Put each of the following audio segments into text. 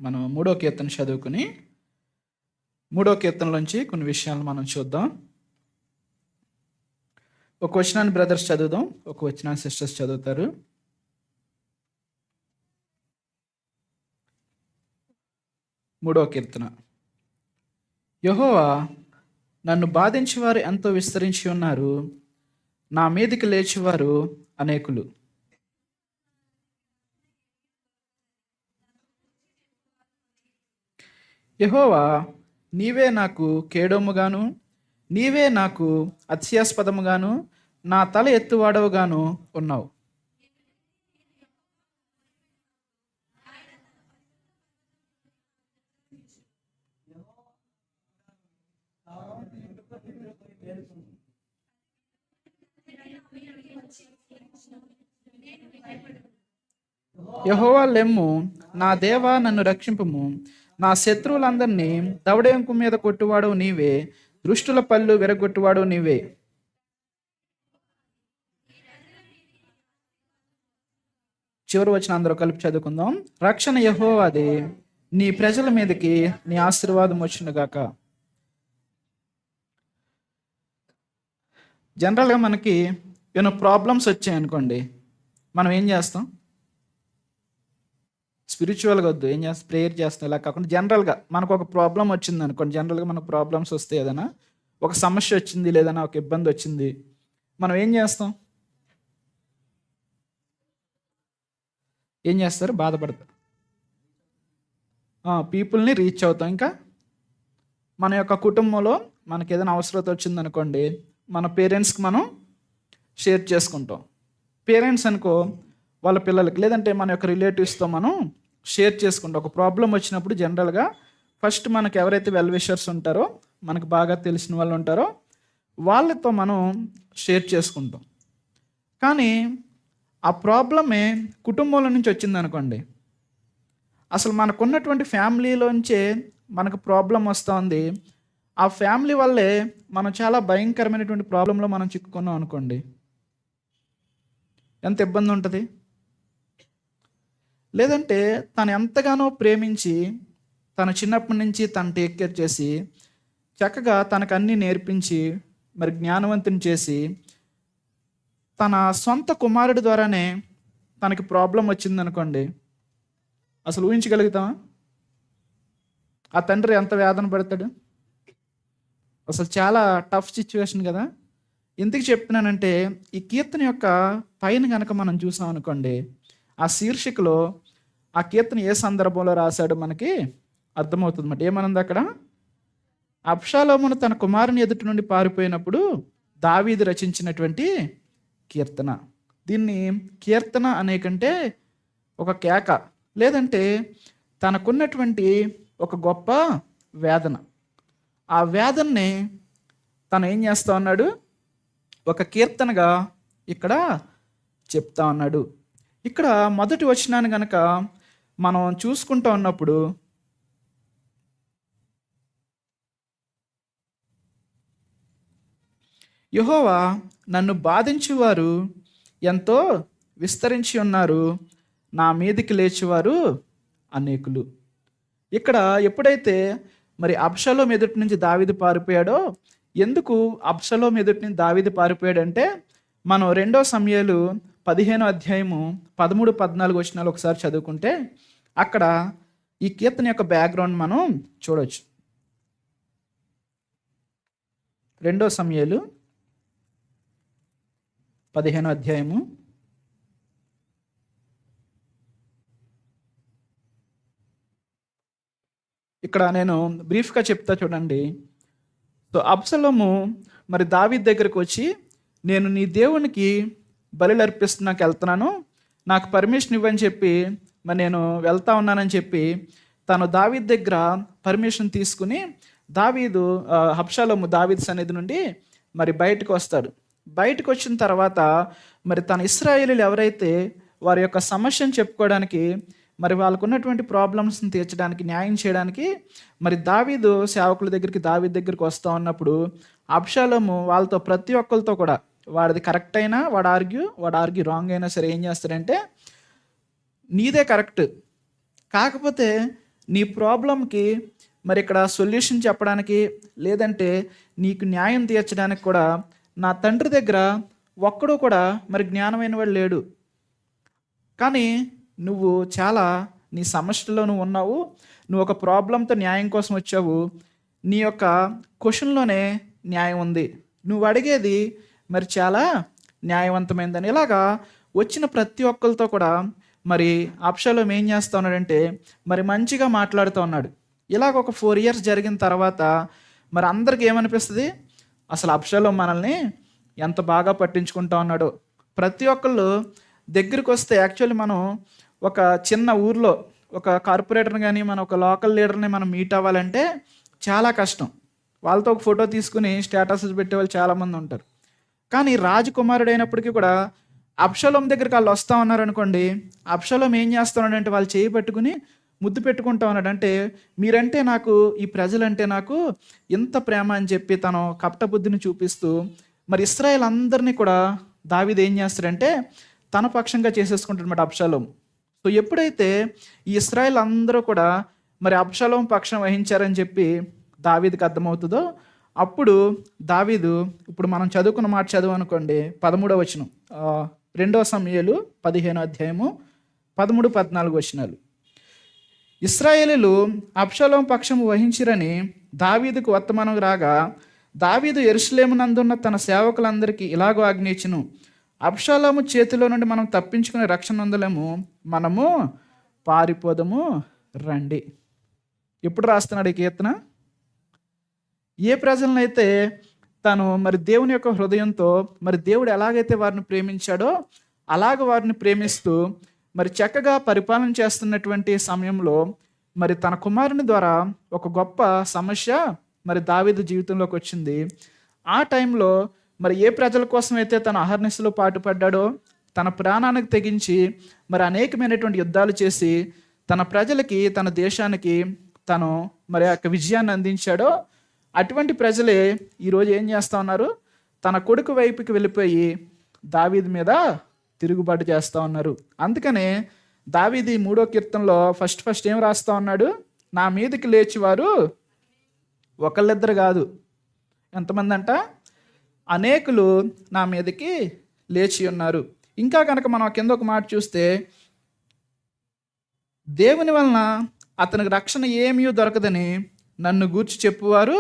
మనం 3వ కీర్తన చదువుకుని 3వ కీర్తనలోంచి కొన్ని విషయాలు మనం చూద్దాం. ఒక వచనాన్ని బ్రదర్స్ చదువుదాం, ఒక వచనాన్ని సిస్టర్స్ చదువుతారు. 3వ కీర్తన. యెహోవా, నన్ను బాధించేవారు ఎంతో విస్తరించి ఉన్నారు, నా మీదికి లేచేవారు అనేకులు. యెహోవా, నీవే నాకు కేడోముగాను, నీవే నాకు అతిశయాస్పదముగాను, నా తల ఎత్తువాడవుగాను ఉన్నావు. యెహోవా లెమ్ము, నా దేవా నన్ను రక్షింపుము. నా శత్రువులందరినీ దవడెంకు మీద కొట్టువాడు నీవే, దుష్టుల పళ్ళు విరగొట్టువాడు నీవే. చివరి వచ్చిన అందరూ కలిపి చదువుకుందాం. రక్షణ యెహోవాది, నీ ప్రజల మీదకి నీ ఆశీర్వాదం వచ్చునుగాక. జనరల్గా మనకి ఏమైనా ప్రాబ్లమ్స్ వచ్చాయనుకోండి, మనం ఏం చేస్తాం? స్పిరిచువల్గా వద్దు, ఏం చేస్తాం? ప్రేయర్ చేస్తాం. ఇలా కాకుండా జనరల్గా మనకు ఒక ప్రాబ్లం వచ్చింది అనుకోండి, జనరల్గా మనకు ప్రాబ్లమ్స్ వస్తే ఏదైనా ఒక సమస్య వచ్చింది, లేదన్నా ఒక ఇబ్బంది వచ్చింది, మనం ఏం చేస్తాం? ఏం చేస్తారు? బాధపడతారు, పీపుల్ని రీచ్ అవుతాం. ఇంకా మన యొక్క కుటుంబంలో మనకి ఏదైనా అవసరత వచ్చింది అనుకోండి, మన పేరెంట్స్కి మనం షేర్ చేసుకుంటాం. పేరెంట్స్ అనుకో వాళ్ళ పిల్లలకి, లేదంటే మన యొక్క రిలేటివ్స్తో మనం షేర్ చేసుకుంటాం. ఒక ప్రాబ్లం వచ్చినప్పుడు జనరల్గా ఫస్ట్ మనకు ఎవరైతే వెల్ విషర్స్ ఉంటారో, మనకు బాగా తెలిసిన వాళ్ళు ఉంటారో వాళ్ళతో మనం షేర్ చేసుకుంటాం. కానీ ఆ ప్రాబ్లమే కుటుంబంలో నుంచి వచ్చింది అనుకోండి, అసలు మనకున్నటువంటి ఫ్యామిలీలోంచే మనకు ప్రాబ్లం వస్తుంది. ఆ ఫ్యామిలీ వల్లే మనం చాలా భయంకరమైనటువంటి ప్రాబ్లంలో మనం చిక్కుకున్నాం అనుకోండి, ఎంత ఇబ్బంది ఉంటుంది. లేదంటే తను ఎంతగానో ప్రేమించి తను చిన్నప్పటి నుంచి తను టేక్ కేర్ చేసి చక్కగా తనకు అన్నీ నేర్పించి మరి జ్ఞానవంతుని చేసి తన సొంత కుమారుడి ద్వారానే తనకి ప్రాబ్లం వచ్చిందనుకోండి, అసలు ఊహించగలుగుతామా? ఆ తండ్రి ఎంత వేదన పడతాడు? అసలు చాలా టఫ్ సిచ్యువేషన్ కదా. ఎందుకు చెప్తున్నానంటే, ఈ కీర్తన యొక్క పైన కనుక మనం చూసాం అనుకోండి, ఆ శీర్షికలో ఆ కీర్తన ఏ సందర్భంలో రాశాడో మనకి అర్థమవుతుంది అన్నమాట. ఏమనుంది అక్కడ? అబ్షాలోమును తన కుమారుని ఎదుటి నుండి పారిపోయినప్పుడు దావీదు రచించినటువంటి కీర్తన. దీన్ని కీర్తన అనే కంటే ఒక కేక, లేదంటే తనకున్నటువంటి ఒక గొప్ప వేదన, ఆ వేదనని తను ఏం చేస్తా ఉన్నాడు? ఒక కీర్తనగా ఇక్కడ చెప్తా ఉన్నాడు. ఇక్కడ మొదటి వచనాన్ని గనక మనం చూసుకుంటూ ఉన్నప్పుడు, యెహోవా, నన్ను బాధించేవారు ఎంతో విస్తరించి ఉన్నారు, నా మీదికి లేచేవారు అనేకులు. ఇక్కడ ఎప్పుడైతే మరి అబ్షాలోము ఎదుటి నుంచి దావీదు పారిపోయాడో, ఎందుకు అబ్షాలోము ఎదుటి నుంచి దావీదు పారిపోయాడంటే, మనం 2 సమూయేలు 15వ అధ్యాయము 13, 14 వచనాలు ఒకసారి చదువుకుంటే అక్కడ ఈ కీర్తన యొక్క బ్యాక్గ్రౌండ్ మనం చూడవచ్చు. 2 సమూయేలు 15వ అధ్యాయము ఇక్కడ నేను బ్రీఫ్గా చెప్తా చూడండి. సో అబ్షాలోము మరి దావీదు దగ్గరికి వచ్చి, నేను నీ దేవునికి బలులు అర్పిస్తున్నాకు వెళ్తున్నాను, నాకు పర్మిషన్ ఇవ్వని చెప్పి మరి నేను వెళ్తా ఉన్నానని చెప్పి తను దావీదు దగ్గర పర్మిషన్ తీసుకుని అబ్షాలోము దావీదు సన్నిధి నుండి మరి బయటకు వస్తాడు. బయటకు వచ్చిన తర్వాత మరి తన ఇశ్రాయేలీయులు ఎవరైతే వారి యొక్క సమస్యను చెప్పుకోవడానికి, మరి వాళ్ళకు ఉన్నటువంటి ప్రాబ్లమ్స్ని తీర్చడానికి, న్యాయం చేయడానికి మరి దావీదు సేవకుల దగ్గరికి, దావీదు దగ్గరికి వస్తూ ఉన్నప్పుడు అబ్షాలోము వాళ్ళతో ప్రతి ఒక్కరితో కూడా వాడిది కరెక్ట్ అయినా వాడు ఆర్గ్యూ రాంగ్ అయినా సరే ఏం చేస్తాడంటే, నీదే కరెక్ట్, కాకపోతే నీ ప్రాబ్లంకి మరి ఇక్కడ సొల్యూషన్ చెప్పడానికి, లేదంటే నీకు న్యాయం తీర్చడానికి కూడా నా తండ్రి దగ్గర ఒక్కడు కూడా మరి జ్ఞానమైన వాడు లేడు. కానీ నువ్వు చాలా నీ సమస్యలో నువ్వు ఉన్నావు, నువ్వు ఒక ప్రాబ్లంతో న్యాయం కోసం వచ్చావు, నీ యొక్క క్వశ్చన్లోనే న్యాయం ఉంది, నువ్వు అడిగేది మరి చాలా న్యాయవంతమైందని. ఇలాగా వచ్చిన ప్రతి ఒక్కరితో కూడా మరి అబ్షాలోం ఏం చేస్తూ ఉన్నాడంటే మరి మంచిగా మాట్లాడుతూ ఉన్నాడు. ఇలాగ ఒక 4 years జరిగిన తర్వాత మరి అందరికి ఏమనిపిస్తుంది, అసలు అబ్షాలోం మనల్ని ఎంత బాగా పట్టించుకుంటా ఉన్నాడో. ప్రతి ఒక్కళ్ళు దగ్గరికి వస్తే, యాక్చువల్లీ మనం ఒక చిన్న ఊర్లో ఒక కార్పొరేటర్ని కానీ మన ఒక లోకల్ లీడర్ని మనం మీట్ అవ్వాలంటే చాలా కష్టం. వాళ్ళతో ఒక ఫోటో తీసుకుని స్టేటస్ పెట్టే వాళ్ళు చాలామంది ఉంటారు. కానీ రాజకుమారుడు అయినప్పటికీ కూడా అబ్షాలోం దగ్గరికి వాళ్ళు వస్తూ ఉన్నారనుకోండి, అబ్షాలోం ఏం చేస్తున్నాడంటే వాళ్ళు చేయి పట్టుకుని ముద్దు పెట్టుకుంటా ఉన్నాడు. అంటే మీరంటే నాకు, ఈ ప్రజలంటే నాకు ఇంత ప్రేమ అని చెప్పి తను కపట బుద్ధిని చూపిస్తూ మరి ఇశ్రాయేల్ అందరినీ కూడా దావీదు ఏం చేస్తాడంటే తన పక్షంగా చేసేసుకుంటాడన్నమాట అబ్షాలోం. సో ఎప్పుడైతే ఈ ఇశ్రాయేల్ అందరూ కూడా మరి అబ్షాలోం పక్షం వహించారని చెప్పి దావీదుకి అర్థమవుతుందో, అప్పుడు దావీదు, ఇప్పుడు మనం చదువుకున్న మాట చదువు అనుకోండి, 13వ వచనం, 2 సమూయేలు 15వ అధ్యాయము 13, 14 వచనాలు. ఇశ్రాయేలీలు అబ్షాలోం పక్షం వహించిరని దావీదుకు వర్తమానం రాగా, దావీదు యెరూషలేమునందున్న తన సేవకులందరికీ ఇలాగో ఆజ్ఞయించెను, అబ్షాలోము చేతిలో నుండి మనం తప్పించుకునే రక్షణ పొందలేము, మనము పారిపోదము రండి. ఎప్పుడు రాస్తున్నాడు ఈ కీర్తన? ఏ ప్రజలనైతే తను మరి దేవుని యొక్క హృదయంతో మరి దేవుడు ఎలాగైతే వారిని ప్రేమించాడో అలాగ వారిని ప్రేమిస్తూ మరి చక్కగా పరిపాలన చేస్తున్నటువంటి సమయంలో మరి తన కుమారుని ద్వారా ఒక గొప్ప సమస్య మరి దావీదు జీవితంలోకి వచ్చింది. ఆ టైంలో మరి ఏ ప్రజల కోసం అయితే తను అహర్నిశలో పాటుపడ్డాడో, తన ప్రాణానికి తెగించి మరి అనేకమైనటువంటి యుద్ధాలు చేసి తన ప్రజలకి, తన దేశానికి తను మరి యొక్క విజయాన్ని అందించాడో, అటువంటి ప్రజలే ఈరోజు ఏం చేస్తూ ఉన్నారు, తన కొడుకు వైపుకి వెళ్ళిపోయి దావీదు మీద తిరుగుబాటు చేస్తూ ఉన్నారు. అందుకనే దావీదు 3వ కీర్తనలో ఫస్ట్ ఏం రాస్తూ ఉన్నాడు, నా మీదకి లేచివారు ఒకళ్ళిద్దరు కాదు, ఎంతమంది అంట, అనేకులు నా మీదకి లేచి ఉన్నారు. ఇంకా కనుక మనం కింద ఒక మాట చూస్తే, దేవుని వలన అతనికి రక్షణ ఏమీ దొరకదని నన్ను గూర్చి చెప్పువారు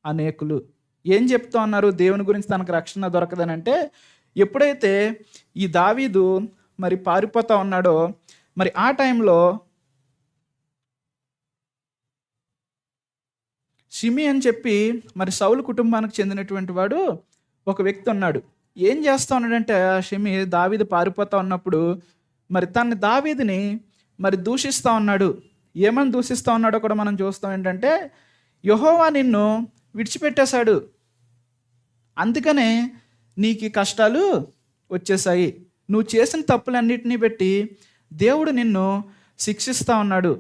అనేకులు. ఏం చెప్తా ఉన్నారు దేవుని గురించి తనకు రక్షణ దొరకదని అంటే, ఎప్పుడైతే ఈ దావీదు మరి పారిపోతా ఉన్నాడో మరి ఆ టైంలో షిమి అని చెప్పి మరి సౌలు కుటుంబానికి చెందినటువంటి వాడు ఒక వ్యక్తి ఉన్నాడు. ఏం చేస్తా ఉన్నాడంటే ఆ షిమి దావీదు పారిపోతా ఉన్నప్పుడు మరి తన దావీదుని మరి దూషిస్తూ ఉన్నాడు. ఏమని దూషిస్తూ ఉన్నాడో కూడా మనం చూస్తాం. ఏంటంటే, యెహోవా నిన్ను విడిచిపెట్టేశాడు, అందుకనే నీకు కష్టాలు వచ్చేసాయి, నువ్వు చేసిన తప్పులన్నిటినీ బట్టి దేవుడు నిన్ను శిక్షిస్తూ ఉన్నాడు,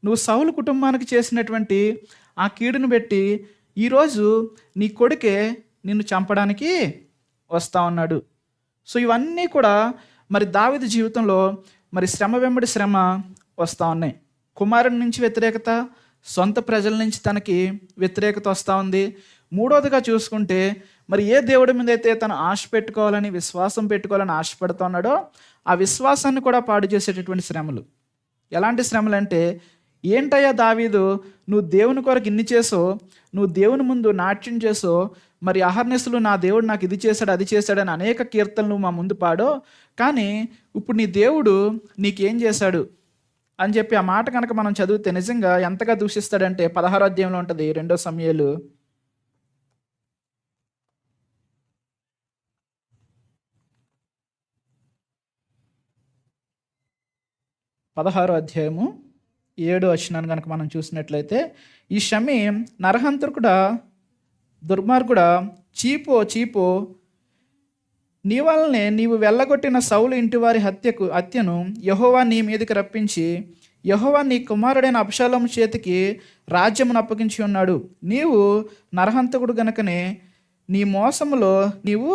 నువ్వు సౌలు కుటుంబానికి చేసినటువంటి ఆ కీడును బట్టి ఈరోజు నీ కొడుకే నిన్ను చంపడానికి వస్తూ ఉన్నాడు. సో ఇవన్నీ కూడా మరి దావీదు జీవితంలో మరి శ్రమ వెంబడి శ్రమ వస్తూ ఉన్నాయి. కుమారుడి నుంచి వ్యతిరేకత, సొంత ప్రజల నుంచి తనకి వ్యతిరేకత వస్తూ ఉంది. మూడవదిగా చూసుకుంటే మరి ఏ దేవుడి మీద అయితే తను ఆశ పెట్టుకోవాలని, విశ్వాసం పెట్టుకోవాలని ఆశపడుతూ ఉన్నాడో ఆ విశ్వాసాన్ని కూడా పాడు చేసేటటువంటి శ్రమలు. ఎలాంటి శ్రమలు అంటే, ఏంటయ్యా దావీదు, నువ్వు దేవుని కొరకు ఇన్ని చేసో, నువ్వు దేవుని ముందు నాట్యం చేసో, మరి అహర్నిశలు నా దేవుడు నాకు ఇది చేశాడు అది చేశాడని అనేక కీర్తనలు మా ముందు పాడో, కానీ ఇప్పుడు నీ దేవుడు నీకేం చేశాడు అని చెప్పి ఆ మాట కనుక మనం చదివితే నిజంగా ఎంతగా దూషిస్తాడంటే 16వ అధ్యాయంలో ఉంటుంది 2 సమూయేలు 16వ అధ్యాయము 7వ వచనాన్ని కనుక మనం చూసినట్లయితే, ఈ షమీ నరహంతకుడా, దుర్మార్గుడా, చీపో నీ వలనే నీవు వెళ్ళగొట్టిన సౌలు ఇంటివారి హత్యను యెహోవా నీ మీదకి రప్పించి, యెహోవా నీ కుమారుడైన అబ్షాలోము చేతికి రాజ్యమును అప్పగించి ఉన్నాడు, నీవు నరహంతకుడు గనుకనే నీ మోసములో నీవు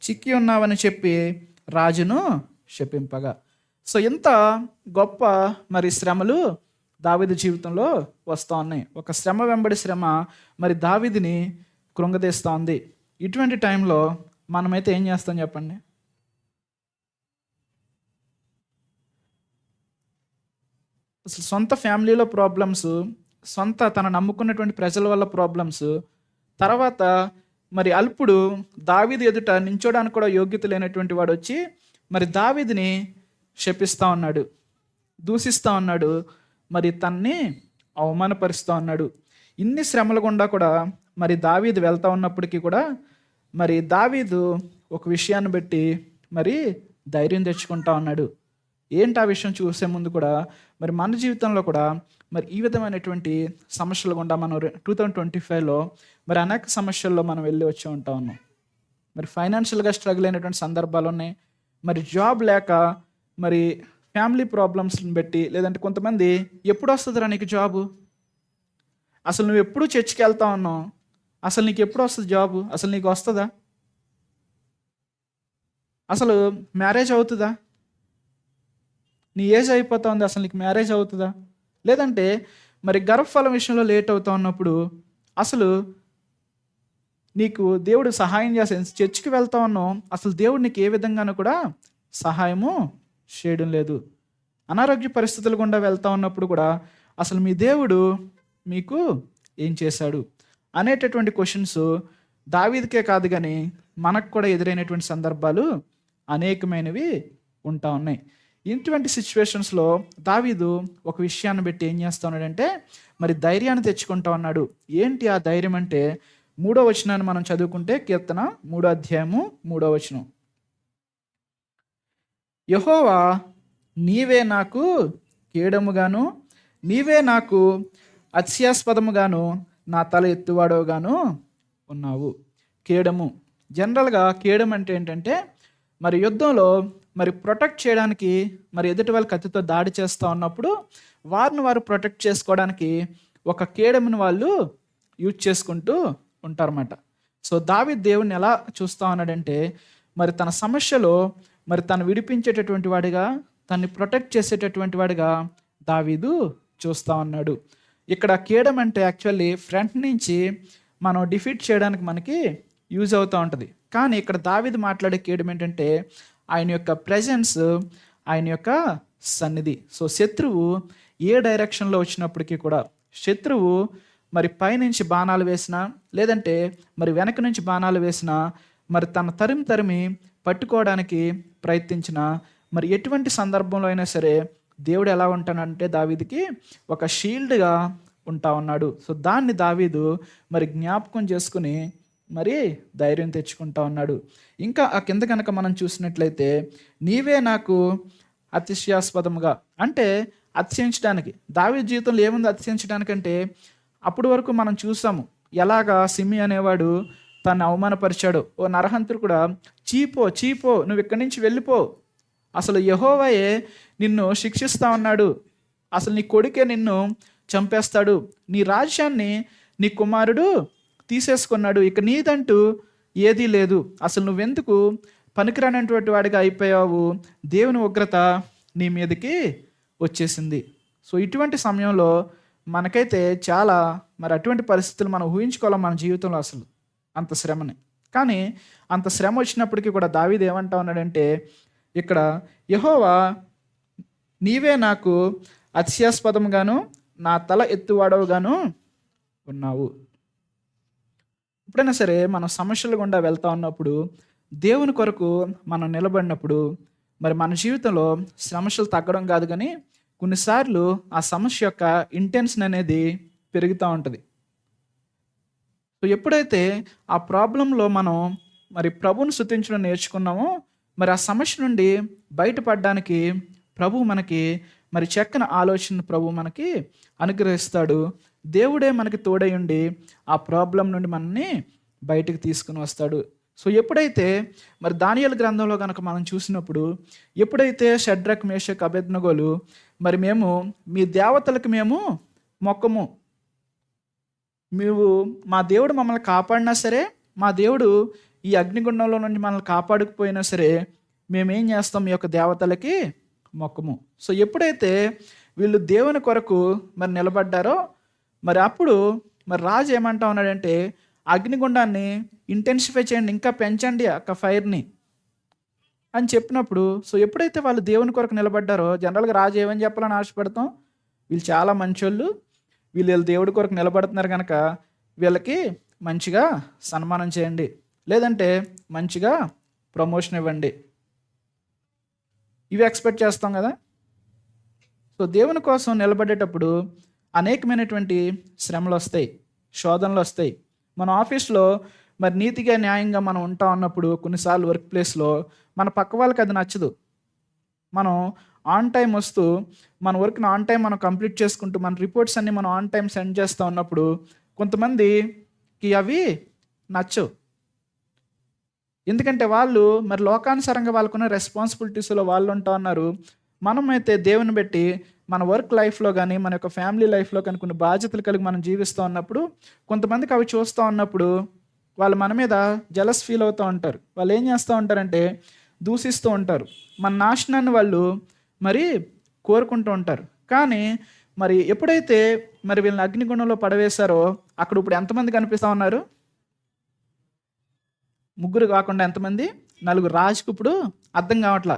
చిక్కి ఉన్నావని చెప్పి రాజును శపింపగా. సో ఇంత గొప్ప మరి శ్రమలు దావీదు జీవితంలో వస్తూ ఉన్నాయి. ఒక శ్రమ వెంబడి శ్రమ మరి దావీదుని కృంగదీస్తూ ఉంది. ఇటువంటి టైంలో మనమైతే ఏం చేస్తాం చెప్పండి? అసలు సొంత ఫ్యామిలీలో ప్రాబ్లమ్స్, సొంత తన నమ్ముకున్నటువంటి ప్రజల వల్ల ప్రాబ్లమ్స్, తర్వాత మరి అల్పుడు దావీదు ఎదుట నించోడానికి కూడా యోగ్యత లేనటువంటి వాడు వచ్చి మరి దావీదుని శపిస్తూ ఉన్నాడు, దూషిస్తూ ఉన్నాడు, మరి తన్ని అవమానపరుస్తూ ఉన్నాడు. ఇన్ని శ్రమల గుండా కూడా మరి దావీదు వెళ్తూ ఉన్నప్పటికీ కూడా మరి దావీదు ఒక విషయాన్ని బట్టి మరి ధైర్యం తెచ్చుకుంటా ఉన్నాడు. ఏంటి ఆ విషయం చూసే ముందు కూడా మరి మన జీవితంలో కూడా మరి ఈ విధమైనటువంటి సమస్యలు గుండా మనం 2025లో మరి అనేక సమస్యల్లో మనం వెళ్ళి వచ్చి ఉంటా ఉన్నాం. మరి ఫైనాన్షియల్గా స్ట్రగుల్ అయినటువంటి సందర్భాలు ఉన్నాయి. మరి జాబ్ లేక మరి ఫ్యామిలీ ప్రాబ్లమ్స్ని బట్టి, లేదంటే కొంతమంది ఎప్పుడు వస్తుందిరా నీకు జాబు, అసలు నువ్వు ఎప్పుడు చర్చికి వెళ్తా ఉన్నావు, అసలు నీకు ఎప్పుడు వస్తుంది జాబు, అసలు నీకు వస్తుందా, అసలు మ్యారేజ్ అవుతుందా, నీ ఏజ్ అయిపోతా ఉంది, అసలు నీకు మ్యారేజ్ అవుతుందా, లేదంటే మరి గర్భఫలం విషయంలో లేట్ అవుతా ఉన్నప్పుడు అసలు నీకు దేవుడు సహాయం చేసే చర్చికి వెళ్తా ఉన్నావు, అసలు దేవుడు నీకు ఏ విధంగానూ కూడా సహాయము చేయడం లేదు. అనారోగ్య పరిస్థితులు గుండా వెళ్తా ఉన్నప్పుడు కూడా అసలు మీ దేవుడు మీకు ఏం చేశాడు అనేటటువంటి క్వశ్చన్స్ దావీదుకే కాదు కానీ మనకు కూడా ఎదురైనటువంటి సందర్భాలు అనేకమైనవి ఉంటా ఉన్నాయి. ఇటువంటి సిచ్యువేషన్స్లో దావీదు ఒక విషయాన్ని బట్టి ఏం చేస్తా ఉన్నాడంటే మరి ధైర్యాన్ని తెచ్చుకుంటా ఉన్నాడు. ఏంటి ఆ ధైర్యం అంటే 3వ వచనాన్ని మనం చదువుకుంటే, కీర్తన 3వ అధ్యాయము 3వ వచనం. యెహోవా నీవే నాకు కేడముగాను, నీవే నాకు అత్యాస్పదముగాను, నా తల ఎత్తువాడవుగాను ఉన్నావు. కేడము, జనరల్గా కేడం అంటే ఏంటంటే మరి యుద్ధంలో మరి ప్రొటెక్ట్ చేయడానికి, మరి ఎదుటి వాళ్ళ కత్తితో దాడి చేస్తూ ఉన్నప్పుడు వారిని వారు ప్రొటెక్ట్ చేసుకోవడానికి ఒక కేడముని వాళ్ళు యూజ్ చేసుకుంటూ ఉంటారన్నమాట. సో దావీదు దేవుణ్ణి ఎలా చూస్తూ ఉన్నాడంటే మరి తన సమస్యలో మరి తను విడిపించేటటువంటి వాడిగా, తన్ని ప్రొటెక్ట్ చేసేటటువంటి వాడిగా దావీదు చూస్తూ ఉన్నాడు. ఇక్కడ కేడం అంటే యాక్చువల్లీ ఫ్రంట్ నుంచి మనం డిఫీట్ చేయడానికి మనకి యూజ్ అవుతూ ఉంటుంది. కానీ ఇక్కడ దావీదు మాట్లాడే కేడం ఏంటంటే ఆయన యొక్క ప్రెజెన్స్, ఆయన యొక్క సన్నిధి. సో శత్రువు ఏ డైరెక్షన్లో వచ్చినప్పటికీ కూడా, శత్రువు మరి పైనుంచి బాణాలు వేసినా, లేదంటే మరి వెనక నుంచి బాణాలు వేసినా, మరి తన తరిమి పట్టుకోవడానికి ప్రయత్నించిన, మరి ఎటువంటి సందర్భంలో అయినా సరే దేవుడు ఎలా ఉంటానంటే దావీదుకి ఒక షీల్డ్గా ఉంటా ఉన్నాడు. సో దాన్ని దావీదు మరి జ్ఞాపకం చేసుకుని మరి ధైర్యం తెచ్చుకుంటా ఉన్నాడు. ఇంకా ఆ కింద కనుక మనం చూసినట్లయితే, నీవే నాకు అతిశయాస్పదముగా, అంటే అతిశయించడానికి. దావీదు జీవితంలో ఏముంది అతిశయించడానికంటే, అప్పటి వరకు మనం చూసాము ఎలాగా సిమి అనేవాడు తను అవమానపరిచాడు. ఓ నరహంతుడు కూడా చీపో నువ్వు ఇక్కడి నుంచి వెళ్ళిపో, అసలు యెహోవాయే నిన్ను శిక్షిస్తా ఉన్నాడు, అసలు నీ కొడుకే నిన్ను చంపేస్తాడు, నీ రాజ్యాన్ని నీ కుమారుడు తీసేసుకున్నాడు, ఇక నీదంటూ ఏదీ లేదు, అసలు నువ్వెందుకు పనికిరానటువంటి వాడిగా అయిపోయావు, దేవుని ఉగ్రత నీ మీదకి వచ్చేసింది. సో ఇటువంటి సమయంలో మనకైతే చాలా మరి అటువంటి పరిస్థితులు మనం ఊహించుకోవాలి మన జీవితంలో, అసలు అంత శ్రమని. కానీ అంత శ్రమ వచ్చినప్పటికీ కూడా దావీదు ఏమంటా ఉన్నాడంటే ఇక్కడ, యెహోవా నీవే నాకు అతిశయాస్పదంగాను, నా తల ఎత్తువాడవుగాను ఉన్నావు. ఎప్పుడైనా సరే మనం సమస్యలు గుండా వెళ్తా ఉన్నప్పుడు, దేవుని కొరకు మనం నిలబడినప్పుడు మరి మన జీవితంలో సమస్యలు తగ్గడం కాదు కానీ కొన్నిసార్లు ఆ సమస్య యొక్క ఇంటెన్షన్ అనేది పెరుగుతూ ఉంటుంది. సో ఎప్పుడైతే ఆ ప్రాబ్లంలో మనం మరి ప్రభువుని స్తుతించడం నేర్చుకున్నామో, మరి ఆ సమస్య నుండి బయటపడడానికి ప్రభువు మనకి మరి చక్కని ఆలోచన ప్రభువు మనకి అనుగ్రహిస్తాడు. దేవుడే మనకి తోడై ఉండి ఆ ప్రాబ్లం నుండి మనల్ని బయటకు తీసుకుని వస్తాడు. సో ఎప్పుడైతే మరి దానియేలు గ్రంథంలో కనుక మనం చూసినప్పుడు, ఎప్పుడైతే షడ్రక్ మేషక్ అబేద్నెగోలు మరి మేము మీ దేవతలకు మేము మొక్కము, మా దేవుడు మమ్మల్ని కాపాడినా సరే, మా దేవుడు ఈ అగ్నిగుండంలో నుండి మనల్ని కాపాడకపోయినా సరే, మేమేం చేస్తాం, మీ యొక్క దేవతలకి మొక్కము. సో ఎప్పుడైతే వీళ్ళు దేవుని కొరకు మరి నిలబడ్డారో మరి అప్పుడు మరి రాజు ఏమంటా ఉన్నాడంటే అగ్నిగుండాన్ని ఇంటెన్సిఫై చేయండి, ఇంకా పెంచండి ఫైర్ని అని చెప్పినప్పుడు, సో ఎప్పుడైతే వాళ్ళు దేవుని కొరకు నిలబడ్డారో జనరల్గా రాజు ఏమని చెప్పాలని ఆశపడతాం, వీళ్ళు చాలా మంచోళ్ళు, వీళ్ళు దేవుడి కొరకు నిలబడుతున్నారు కనుక వీళ్ళకి మంచిగా సన్మానం చేయండి, లేదంటే మంచిగా ప్రమోషన్ ఇవ్వండి, ఇవి ఎక్స్పెక్ట్ చేస్తాం కదా. సో దేవుని కోసం నిలబడేటప్పుడు అనేకమైనటువంటి శ్రమలు వస్తాయి, శోధనలు వస్తాయి. మన ఆఫీస్లో మరి నీతిగా న్యాయంగా మనం ఉంటా ఉన్నప్పుడు కొన్నిసార్లు వర్క్ ప్లేస్లో మన పక్క వాళ్ళకి అది నచ్చదు. మనం ఆన్ టైం వస్తూ మన వర్క్ని ఆన్ టైం మనం కంప్లీట్ చేసుకుంటూ మన రిపోర్ట్స్ అన్నీ మనం ఆన్ టైం సెండ్ చేస్తూ ఉన్నప్పుడు కొంతమందికి అవి నచ్చవు. ఎందుకంటే వాళ్ళు మరి లోకానుసారంగా వాళ్ళకున్న రెస్పాన్సిబిలిటీస్లో వాళ్ళు ఉంటా ఉన్నారు. మనమైతే దేవుని బట్టి మన వర్క్ లైఫ్లో కానీ మన యొక్క ఫ్యామిలీ లైఫ్లో కానీ కొన్ని బాధ్యతలు కలిగి మనం జీవిస్తూ ఉన్నప్పుడు కొంతమందికి అవి చూస్తూ ఉన్నప్పుడు వాళ్ళు మన మీద జలస్ ఫీల్ అవుతూ ఉంటారు. వాళ్ళు ఏం చేస్తూ ఉంటారంటే దూషిస్తూ ఉంటారు, మన నాశనాన్ని వాళ్ళు మరి కోరుకుంటూ ఉంటారు. కానీ మరి ఎప్పుడైతే మరి వీళ్ళని అగ్నిగుండంలో పడవేశారో అక్కడ ఇప్పుడు ఎంతమంది కనిపిస్తూ ఉన్నారు? 3 కాకుండా ఎంతమంది? 4. రాజుకు ఇప్పుడు అర్థం కావట్లా,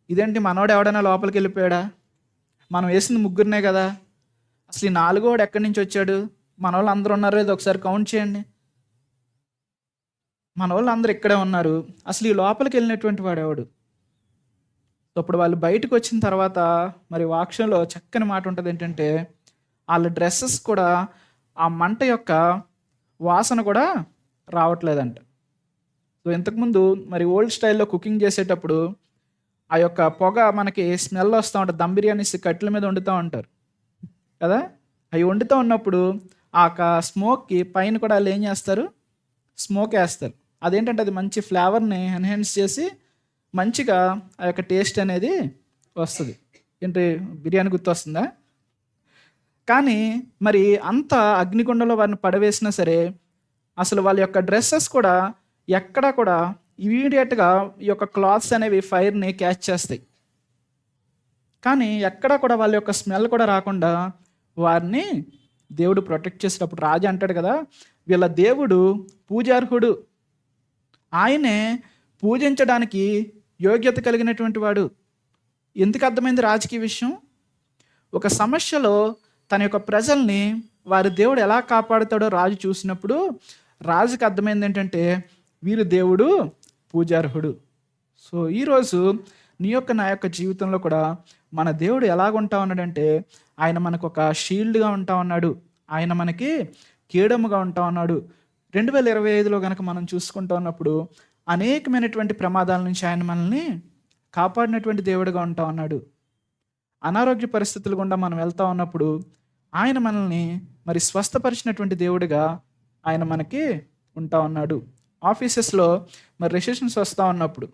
ఇదేంటి మనోడు ఎవడైనా లోపలికి వెళ్ళిపోయాడా, మనం వేసింది 3 కదా, అసలు ఈ 4 ఎక్కడి నుంచి వచ్చాడు, మన వాళ్ళు అందరూ ఉన్నారో ఇది ఒకసారి కౌంట్ చేయండి, మన వాళ్ళు అందరూ ఇక్కడే ఉన్నారు, అసలు ఈ లోపలికి వెళ్ళినటువంటి వాడు ఎవడు. అప్పుడు వాళ్ళు బయటకు వచ్చిన తర్వాత మరి వాక్యంలో చక్కని మాట ఉంటుంది ఏంటంటే వాళ్ళ డ్రెస్సెస్ కూడా ఆ మంట యొక్క వాసన కూడా రావట్లేదంట. సో ఇంతకుముందు మరి ఓల్డ్ స్టైల్లో కుకింగ్ చేసేటప్పుడు ఆ యొక్క పొగ మనకి స్మెల్ వస్తూ ఉంటుంది. దమ్ బిర్యానీస్ కట్టెల మీద వండుతూ ఉంటారు కదా, అవి వండుతూ ఉన్నప్పుడు ఆ స్మోక్కి పైన కూడా వాళ్ళు ఏం చేస్తారు, స్మోక్ వేస్తారు. అదేంటంటే అది మంచి ఫ్లేవర్ని ఎన్హాన్స్ చేసి మంచిగా ఆ యొక్క టేస్ట్ అనేది వస్తుంది. ఏంటి బిర్యానీ గుర్తు వస్తుందా? కానీ మరి అంత అగ్నిగుండంలో వారిని పడవేసినా సరే అసలు వాళ్ళ యొక్క డ్రెస్సెస్ కూడా ఎక్కడా కూడా ఇమీడియట్గా ఈ యొక్క క్లాత్స్ అనేవి ఫైర్ని క్యాచ్ చేస్తాయి. కానీ ఎక్కడా కూడా వాళ్ళ యొక్క స్మెల్ కూడా రాకుండా వారిని దేవుడు ప్రొటెక్ట్ చేసేటప్పుడు రాజు అంటాడు కదా, వీళ్ళ దేవుడు పూజార్హుడు, ఆయనే పూజించడానికి యోగ్యత కలిగినటువంటి వాడు. ఎందుకు అర్థమైంది రాజుకి విషయం? ఒక సమస్యలో తన యొక్క ప్రజల్ని వారి దేవుడు ఎలా కాపాడుతాడో రాజు చూసినప్పుడు రాజుకి అర్థమైంది ఏంటంటే వీరు దేవుడు పూజార్హుడు. సో ఈరోజు నీ యొక్క నా యొక్క జీవితంలో కూడా మన దేవుడు ఎలాగుంటా ఉన్నాడంటే ఆయన మనకు ఒక షీల్డ్గా ఉంటా ఉన్నాడు, ఆయన మనకి కీడముగా ఉంటా ఉన్నాడు. 2025లో కనుక మనం చూసుకుంటూ ఉన్నప్పుడు అనేకమైనటువంటి ప్రమాదాల నుంచి ఆయన మనల్ని కాపాడినటువంటి దేవుడుగా ఉంటా ఉన్నాడు. అనారోగ్య పరిస్థితులు గుండా మనం వెళ్తా ఉన్నప్పుడు ఆయన మనల్ని మరి స్వస్థపరిచినటువంటి దేవుడిగా ఆయన మనకి ఉంటా ఉన్నాడు. ఆఫీసెస్లో మరి రెసిషన్స్ వస్తూ ఉన్నప్పుడు,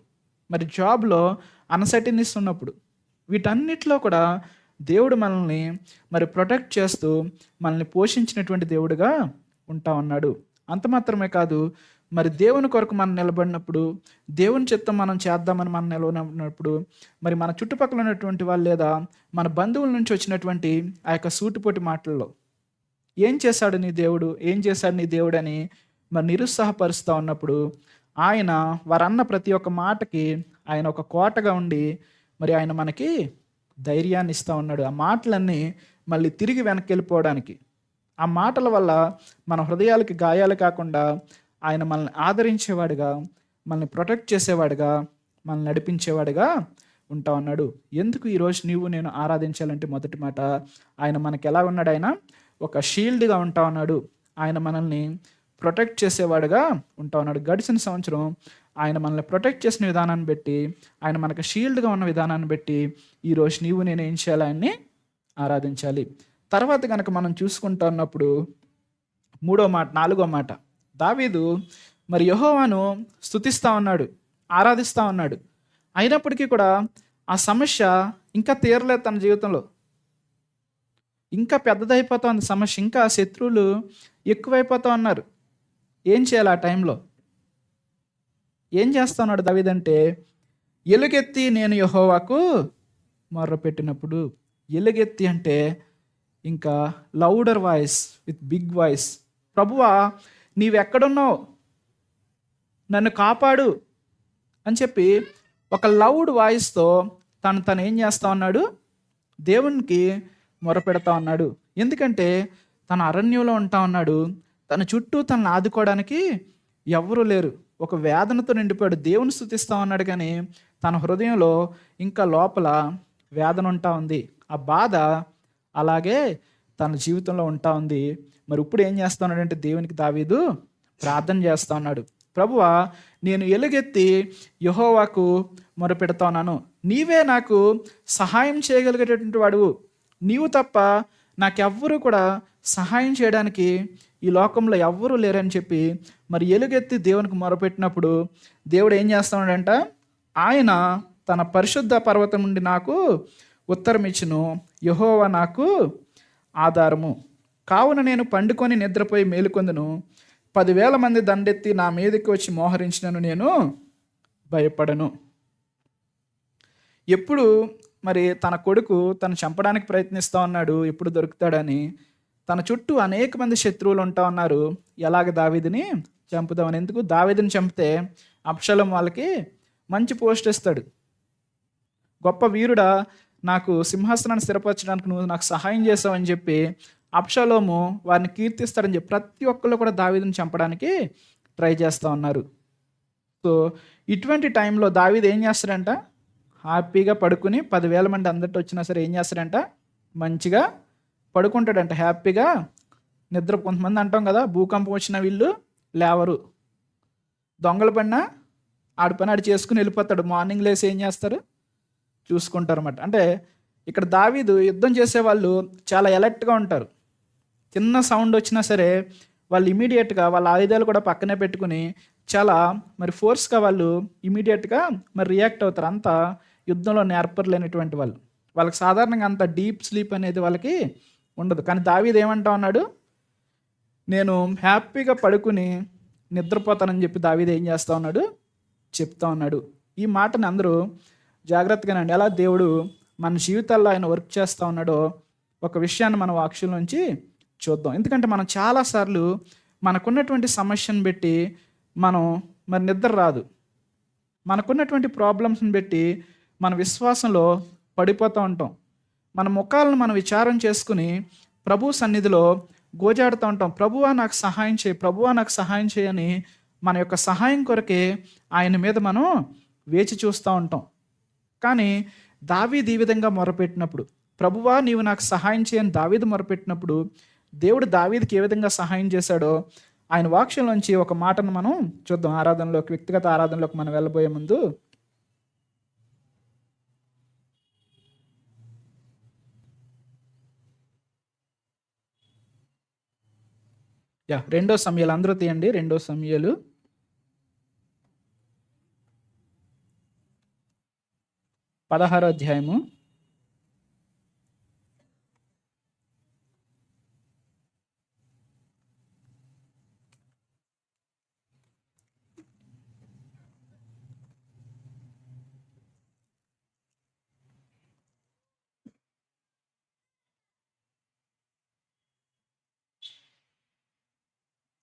మరి జాబ్లో అన్సర్టనిటీస్ ఉన్నప్పుడు, వీటన్నిటిలో కూడా దేవుడు మనల్ని మరి ప్రొటెక్ట్ చేస్తూ మనల్ని పోషించినటువంటి దేవుడిగా ఉంటా ఉన్నాడు. అంత మాత్రమే కాదు, మరి దేవుని కొరకు మనం నిలబడినప్పుడు, దేవుని చిత్తం మనం చేద్దామని మనం నిలబడినప్పుడు మరి మన చుట్టుపక్కల ఉన్నటువంటి వాళ్ళు లేదా మన బంధువుల నుంచి వచ్చినటువంటి ఆ యొక్క సూటిపోటి మాటల్లో ఏం చేశాడు నీ దేవుడు, ఏం చేశాడు నీ దేవుడు అని మరి నిరుత్సాహపరుస్తూ ఉన్నప్పుడు ఆయన వారన్న ప్రతి ఒక్క మాటకి ఆయన ఒక కోటగా ఉండి మరి ఆయన మనకి ధైర్యాన్ని ఇస్తూ ఉన్నాడు. ఆ మాటలన్నీ మళ్ళీ తిరిగి వెనక్కి వెళ్ళిపోవడానికి, ఆ మాటల వల్ల మన హృదయాలకి గాయాలు కాకుండా ఆయన మనల్ని ఆదరించేవాడుగా, మనల్ని ప్రొటెక్ట్ చేసేవాడుగా, మనల్ని నడిపించేవాడుగా ఉంటా ఉన్నాడు. ఎందుకు ఈరోజు నీవు నేను ఆరాధించాలంటే మొదటి మాట ఆయన మనకి ఎలా ఉన్నాడు, ఆయన ఒక షీల్డ్గా ఉంటా ఉన్నాడు, ఆయన మనల్ని ప్రొటెక్ట్ చేసేవాడుగా ఉంటా ఉన్నాడు. గడిచిన సంవత్సరం ఆయన మనల్ని ప్రొటెక్ట్ చేసిన విధానాన్ని బట్టి, ఆయన మనకు షీల్డ్గా ఉన్న విధానాన్ని బట్టి ఈరోజు నీవు నేను ఏం చేయాలి, ఆయన్ని ఆరాధించాలి. తర్వాత కనుక మనం చూసుకుంటా ఉన్నప్పుడు 4వ మాట దావీదు మరి యెహోవాను స్తుతిస్తూ ఉన్నాడు, ఆరాధిస్తూ ఉన్నాడు. అయినప్పటికీ కూడా ఆ సమస్య ఇంకా తీరలేదు తన జీవితంలో, ఇంకా పెద్దదైపోతుంది సమస్య, ఇంకా శత్రువులు ఎక్కువైపోతూ ఉన్నారు. ఏం చేయాలి ఆ టైంలో? ఏం చేస్తా ఉన్నాడు దావీదు అంటే, ఎలుగెత్తి నేను యెహోవాకు మొర్రపెట్టినప్పుడు. ఎలుగెత్తి అంటే ఇంకా louder voice, with big voice, ప్రభువా నీవెక్కడున్నావు, నన్ను కాపాడు అని చెప్పి ఒక లౌడ్ వాయిస్తో తను ఏం చేస్తా ఉన్నాడు, దేవునికి మొరపెడతా ఉన్నాడు. ఎందుకంటే తన అరణ్యంలో ఉంటా ఉన్నాడు, తన చుట్టూ తనను ఆదుకోవడానికి ఎవరూ లేరు. ఒక వేదనతో నిండిపోయాడు. దేవుని స్తుతిస్తా ఉన్నాడు కానీ తన హృదయంలో ఇంకా లోపల వేదన ఉంటా ఉంది. ఆ బాధ అలాగే తన జీవితంలో ఉంటా ఉంది. మరి ఇప్పుడు ఏం చేస్తా ఉన్నాడంటే దేవునికి దావీదు ప్రార్థన చేస్తా ఉన్నాడు. ప్రభువా నేను ఎలుగెత్తి యెహోవాకు మొరపెడతా ఉన్నాను, నీవే నాకు సహాయం చేయగలిగేటటువంటి వాడువు, నీవు తప్ప నాకెవ్వరూ కూడా సహాయం చేయడానికి ఈ లోకంలో ఎవ్వరూ లేరని చెప్పి మరి ఎలుగెత్తి దేవునికి మొరపెట్టినప్పుడు దేవుడు ఏం చేస్తున్నాడంట, ఆయన తన పరిశుద్ధ పర్వతం నుండి నాకు ఉత్తరం ఇచ్చును, యెహోవా నాకు ఆధారము, కావున నేను పండుకొని నిద్రపోయి మేలుకొందును, 10,000 మంది దండెత్తి నా మీదకి వచ్చి మోహరించినను నేను భయపడను. ఎప్పుడు మరి తన కొడుకు తను చంపడానికి ప్రయత్నిస్తూ ఉన్నాడు, ఎప్పుడు దొరుకుతాడని. తన చుట్టూ అనేక మంది శత్రువులు ఉంటా ఉన్నారు, ఎలాగ దావీదుని చంపుదామని. ఎందుకు, దావీదుని చంపితే అబ్షాలోము వాళ్ళకి మంచి పోస్ట్ ఇస్తాడు. గొప్ప వీరుడా, నాకు సింహాసనాన్ని స్థిరపరచడానికి నువ్వు నాకు సహాయం చేసావని చెప్పి అబ్షాలోము వారిని కీర్తిస్తాడని చెప్పి ప్రతి ఒక్కళ్ళు కూడా దావీదుని చంపడానికి ట్రై చేస్తూ ఉన్నారు. సో ఇటువంటి టైంలో దావీదు ఏం చేస్తాడంట, హ్యాపీగా పడుకుని 10,000 మంది అందరితో వచ్చినా సరే ఏం చేస్తాడంట, మంచిగా పడుకుంటాడంట హ్యాపీగా నిద్ర. కొంతమంది అంటాం కదా, భూకంపం వచ్చిన వీళ్ళు లేవరు, దొంగల పడినా ఆడి పని ఆడి చేసుకుని వెళ్ళిపోతాడు, మార్నింగ్ లేసి ఏం చేస్తారు, చూసుకుంటారు అన్నమాట. అంటే ఇక్కడ దావీదు యుద్ధం చేసేవాళ్ళు చాలా అలర్ట్గా ఉంటారు. చిన్న సౌండ్ వచ్చినా సరే వాళ్ళు ఇమీడియట్గా వాళ్ళ ఆయుధాలు కూడా పక్కనే పెట్టుకుని చాలా మరి ఫోర్స్గా వాళ్ళు ఇమీడియట్గా మరి రియాక్ట్ అవుతారు. అంత యుద్ధంలో నేర్పలేనటువంటి వాళ్ళు, వాళ్ళకి సాధారణంగా అంత డీప్ స్లీప్ అనేది వాళ్ళకి ఉండదు. కానీ దావీదు ఏమంటా ఉన్నాడు, నేను హ్యాపీగా పడుకుని నిద్రపోతానని చెప్పి దావీదు ఏం చేస్తూ ఉన్నాడు, చెప్తా ఉన్నాడు. ఈ మాటని అందరూ జాగ్రత్తగానండి, ఎలా దేవుడు మన జీవితాల్లో ఆయన వర్క్ చేస్తూ ఉన్నాడో ఒక విషయాన్ని మనం వాక్యం నుంచి చూద్దాం. ఎందుకంటే మనం చాలాసార్లు మనకున్నటువంటి సమస్యను బట్టి మనం మరి నిద్ర రాదు, మనకున్నటువంటి ప్రాబ్లమ్స్ని బట్టి మన విశ్వాసంలో పడిపోతూ ఉంటాం. మన ముఖాలను మనం విచారం చేసుకుని ప్రభు సన్నిధిలో గోజాడుతూ ఉంటాం, ప్రభువా నాకు సహాయం చేయి, ప్రభువా నాకు సహాయం చేయని మన యొక్క సహాయం కొరకే ఆయన మీద మనం వేచి చూస్తూ ఉంటాం. కానీ దావీదు ఈ విధంగా మొరపెట్టినప్పుడు, ప్రభువా నీవు నాకు సహాయం చేయని దావీదు మొరపెట్టినప్పుడు దేవుడు దావీదుకి ఏ విధంగా సహాయం చేశాడో ఆయన వాక్యంలోంచి ఒక మాటను మనం చూద్దాం. ఆరాధనలోకి, వ్యక్తిగత ఆరాధనలోకి మనం వెళ్ళబోయే ముందు 2 సమూయేలు అందరూ తీయండి. 2 సమూయేలు 16వ అధ్యాయము.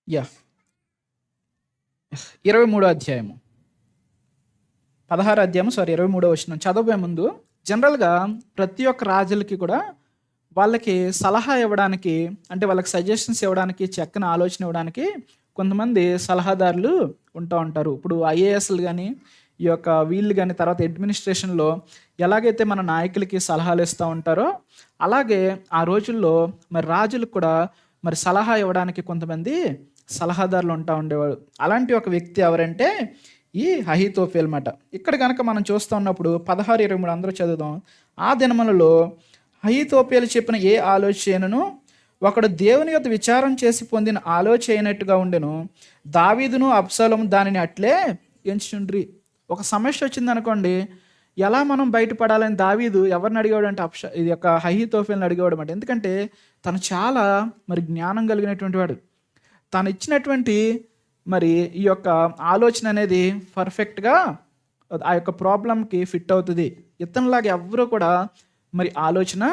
యా 23వ అధ్యాయము 16వ అధ్యాయము 23వ వచనం చదవబోయే ముందు జనరల్గా ప్రతి ఒక్క రాజులకి కూడా వాళ్ళకి సలహా ఇవ్వడానికి, అంటే వాళ్ళకి సజెషన్స్ ఇవ్వడానికి, చక్కని ఆలోచన ఇవ్వడానికి కొంతమంది సలహాదారులు ఉంటూ ఉంటారు. ఇప్పుడు ఐఏఎస్లు కానీ ఈ యొక్క వీళ్ళు కానీ తర్వాత అడ్మినిస్ట్రేషన్లో ఎలాగైతే మన నాయకులకి సలహాలు ఇస్తూ ఉంటారో అలాగే ఆ రోజుల్లో మరి రాజులకు కూడా మరి సలహా ఇవ్వడానికి కొంతమంది సలహాదారులు ఉంటా ఉండేవాడు. అలాంటి ఒక వ్యక్తి ఎవరంటే ఈ అహీతోఫెల్ మాట. ఇక్కడ కనుక మనం చూస్తూ ఉన్నప్పుడు 16-23 అందరూ చదువుదాం. ఆ దినములలో అహీతోఫెలు చెప్పిన ఏ ఆలోచనను ఒకడు దేవుని యొక్క విచారం చేసి పొందిన ఆలోచన అయినట్టుగా ఉండెను, దావీదును అబ్షాలోము దానిని అట్లే ఎంచుండ్రి. ఒక సమస్య వచ్చింది అనుకోండి, ఎలా మనం బయటపడాలని దావీదు ఎవరిని అడిగాడు అంటే ఇది యొక్క అహీతోఫెల్ని అడిగేవాడు అన్నమాట. ఎందుకంటే తను చాలా మరి జ్ఞానం కలిగినటువంటి వాడు. తను ఇచ్చినటువంటి మరి ఈ యొక్క ఆలోచన అనేది పర్ఫెక్ట్గా ఆ యొక్క ప్రాబ్లంకి ఫిట్ అవుతుంది. ఇతనిలాగా ఎవ్వరూ కూడా మరి ఆలోచన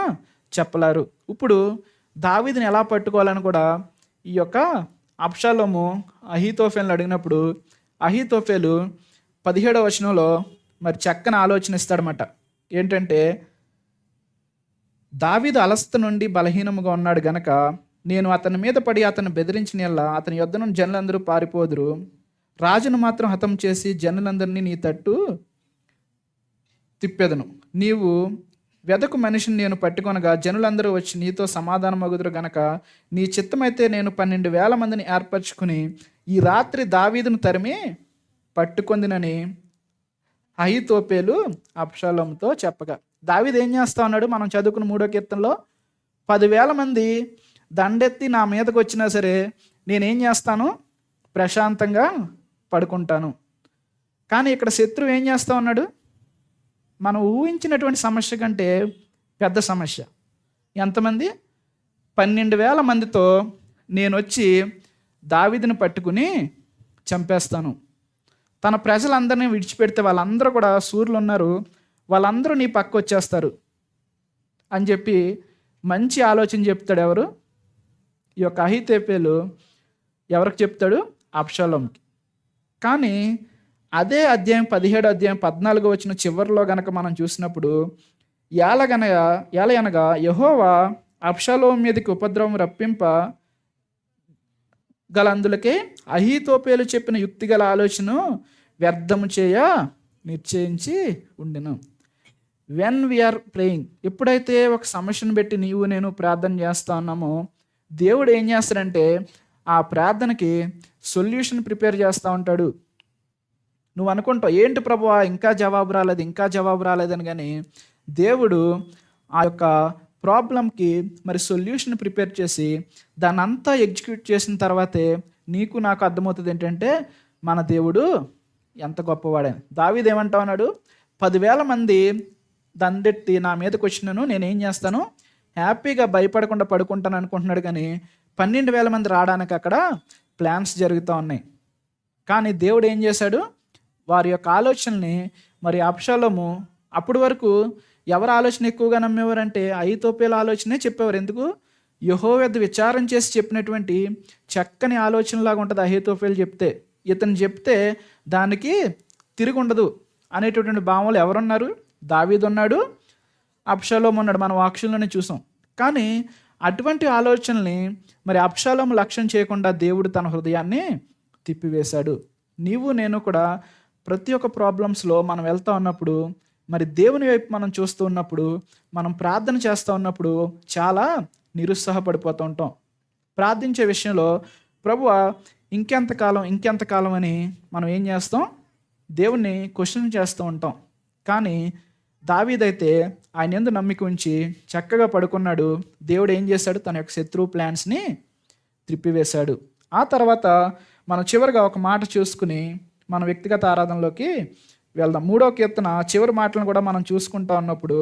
చెప్పలేరు. ఇప్పుడు దావీదుని ఎలా పట్టుకోవాలని కూడా ఈ యొక్క అబ్షాలోము అహీతోఫెల్ని అడిగినప్పుడు అహీతోఫెలు 17వ వచనంలో మరి చక్కని ఆలోచన ఇస్తాడనమాట. ఏంటంటే, దావీదు అలస్త నుండి బలహీనముగా ఉన్నాడు గనక నేను అతని మీద పడి అతన్ని బెదిరించిన యెడల అతని యొద్ద నుండి జనులందరూ పారిపోదురు. రాజును మాత్రం హతం చేసి జనులందరినీ నీ తట్టు తిప్పెదను. నీవు వెదకు మనిషిని నేను పట్టుకొనగా జనులందరూ వచ్చి నీతో సమాధానమగుదురు గనక నీ చిత్తమైతే నేను 12,000 మందిని ఏర్పరచుకుని ఈ రాత్రి దావీదును తరిమి పట్టుకొందినని అహీతోపెలు అబ్షాలోముతో చెప్పగా, దావీదు ఏం చేస్తా ఉన్నాడు? మనం చదువుకున్న 3వ కీర్తనలో 10,000 మంది దండెత్తి నా మీదకి వచ్చినా సరే నేనేం చేస్తాను? ప్రశాంతంగా పడుకుంటాను. కానీ ఇక్కడ శత్రువు ఏం చేస్తా ఉన్నాడు? మనం ఊహించినటువంటి సమస్య కంటే పెద్ద సమస్య. ఎంతమంది? 12,000 మందితో నేను వచ్చి దావీదుని పట్టుకుని చంపేస్తాను. తన ప్రజలందరినీ విడిచిపెడితే వాళ్ళందరూ కూడా సూర్యులు ఉన్నారు, వాళ్ళందరూ నీ పక్క వచ్చేస్తారు అని చెప్పి మంచి ఆలోచన చెప్తాడు. ఎవరు? ఈ యొక్క అహీతోపెలు ఎవరికి చెప్తాడు? అబ్షాలోముకి. కానీ అదే అధ్యాయం 17వ అధ్యాయం 14వ వచనం చివరిలో గనక మనం చూసినప్పుడు ఏలయనగా యెహోవా అబ్షాలోము మీదకి ఉపద్రవం రప్పింప గలందులకే అహీతోపెలు చెప్పిన యుక్తిగల ఆలోచన వ్యర్థము చేయ నిశ్చయించి ఉండెను. వెన్ వీఆర్ ప్రేయింగ్, ఎప్పుడైతే ఒక సమస్యను పెట్టి నీవు నేను ప్రార్థన చేస్తా ఉన్నామో దేవుడు ఏం చేస్తాడంటే ఆ ప్రార్థనకి సొల్యూషన్ ప్రిపేర్ చేస్తూ ఉంటాడు. నువ్వు అనుకుంటావు, ఏంటి ప్రభువా ఇంకా జవాబు రాలేదని. కానీ దేవుడు ఆ యొక్క ప్రాబ్లంకి మరి సొల్యూషన్ ప్రిపేర్ చేసి దాన్ని అంతా ఎగ్జిక్యూట్ చేసిన తర్వాతే నీకు నాకు అర్థమవుతుంది ఏంటంటే మన దేవుడు ఎంత గొప్పవాడని. దావీదు ఏమంటా ఉన్నాడు? 10,000 మంది దండెత్తి నా మీదకి వచ్చినను నేనేం చేస్తాను? హ్యాపీగా భయపడకుండా పడుకుంటాను అనుకుంటున్నాడు. కానీ 12,000 మంది రావడానికి అక్కడ ప్లాన్స్ జరుగుతూ ఉన్నాయి. కానీ దేవుడు ఏం చేశాడు? వారి యొక్క ఆలోచనల్ని మరి అబ్షాలోము అప్పటి వరకు ఎవరి ఆలోచన ఎక్కువగా నమ్మేవారంటే అహీతోపెలు ఆలోచనే చెప్పేవారు. ఎందుకు? యెహోవా యొద్ద విచారం చేసి చెప్పినటువంటి చక్కని ఆలోచనలాగా ఉంటుంది అహీతోపెలు చెప్తే. ఇతను చెప్తే దానికి తిరిగి ఉండదు అనేటటువంటి భావనలు ఎవరున్నారు? దావీదు ఉన్నాడు, అబ్షాలోము ఉన్నాడు. మనం వాక్యంలోనే చూసాం. కానీ అటువంటి ఆలోచనల్ని మరి అబ్షాలోము లక్ష్యం చేయకుండా దేవుడు తన హృదయాన్ని తిప్పివేశాడు. నీవు నేను కూడా ప్రతి ఒక్క ప్రాబ్లమ్స్లో మనం వెళ్తూ ఉన్నప్పుడు మరి దేవుని వైపు మనం చూస్తూ ఉన్నప్పుడు మనం ప్రార్థన చేస్తూ ఉన్నప్పుడు చాలా నిరుత్సాహపడిపోతూ ఉంటాం. ప్రార్థించే విషయంలో ప్రభువా ఇంకెంతకాలం అని మనం ఏం చేస్తాం? దేవుణ్ణి క్వశ్చన్ చేస్తూ ఉంటాం. కానీ దావీదైతే ఆయన యందు నమ్మిక ఉంచి చక్కగా పడుకున్నాడు. దేవుడు ఏం చేశాడు? తన యొక్క శత్రువు ప్లాన్స్ని త్రిప్పివేశాడు. ఆ తర్వాత మనం చివరిగా ఒక మాట చూసుకుని మన వ్యక్తిగత ఆరాధనలోకి వెళ్దాం. 3వ కీర్తన చివరి మాటలను కూడా మనం చూసుకుంటా ఉన్నప్పుడు